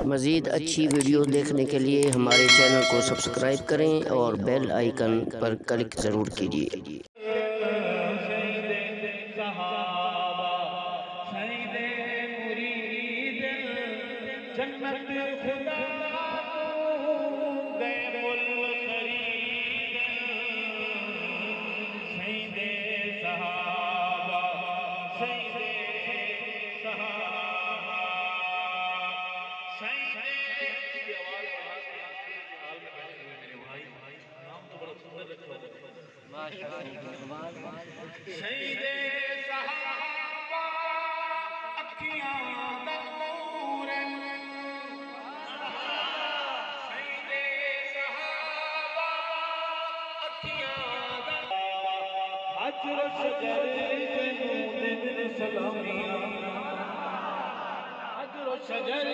मज़ीद अच्छी वीडियो देखने के लिए हमारे चैनल को सब्सक्राइब करें और बेल आइकन पर क्लिक ज़रूर कीजिए। शजर